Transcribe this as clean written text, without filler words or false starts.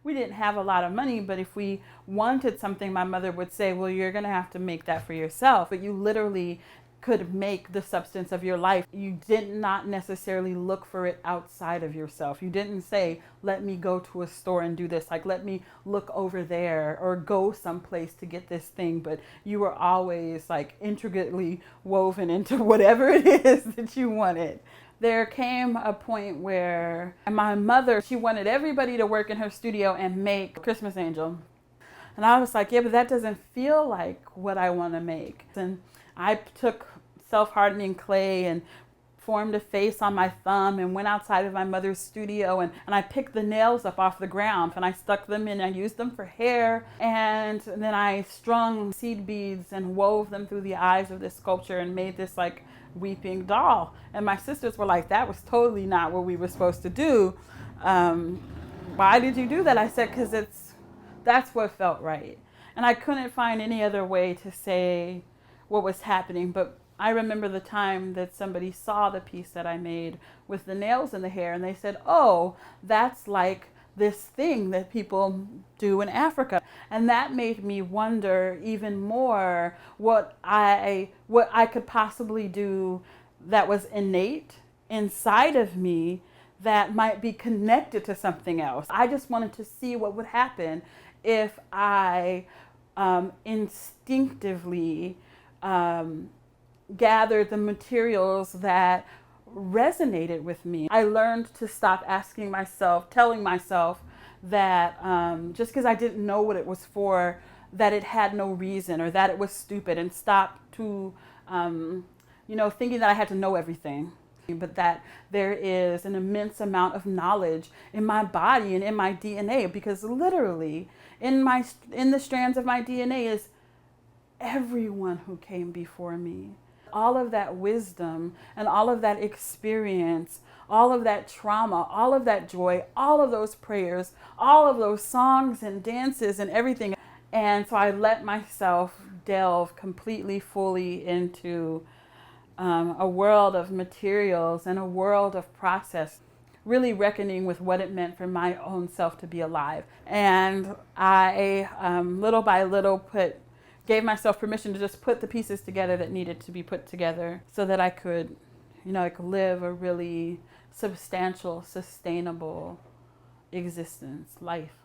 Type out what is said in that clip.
we didn't have a lot of money, but if we wanted something, my mother would say, well, you're going to have to make that for yourself. But you literally could make the substance of your life. You did not necessarily look for it outside of yourself. You didn't say, let me go to a store and do this, like let me look over there or go someplace to get this thing. But you were always like intricately woven into whatever it is that you wanted. There came a point where my mother, she wanted everybody to work in her studio and make Christmas Angel. And I was like, yeah, but that doesn't feel like what I want to make. And I took self-hardening clay and formed a face on my thumb and went outside of my mother's studio and I picked the nails up off the ground and I stuck them in. I used them for hair, and then I strung seed beads and wove them through the eyes of this sculpture and made this like weeping doll. And my sisters were like, that was totally not what we were supposed to do. Why did you do that? I said, because that's what felt right. And I couldn't find any other way to say what was happening. But I remember the time that somebody saw the piece that I made with the nails in the hair, and they said, oh, that's like this thing that people do in Africa. And that made me wonder even more what I could possibly do that was innate inside of me that might be connected to something else. I just wanted to see what would happen if I instinctively gathered the materials that resonated with me. I learned to stop telling myself that just because I didn't know what it was for, that it had no reason or that it was stupid, and stop to, thinking that I had to know everything. But that there is an immense amount of knowledge in my body and in my DNA, because literally in the strands of my DNA is everyone who came before me. All of that wisdom and all of that experience, all of that trauma, all of that joy, all of those prayers, all of those songs and dances and everything. And so I let myself delve completely, fully into a world of materials and a world of process, really reckoning with what it meant for my own self to be alive. And I, little by little, gave myself permission to just put the pieces together that needed to be put together so that I could, live a really substantial, sustainable existence, life.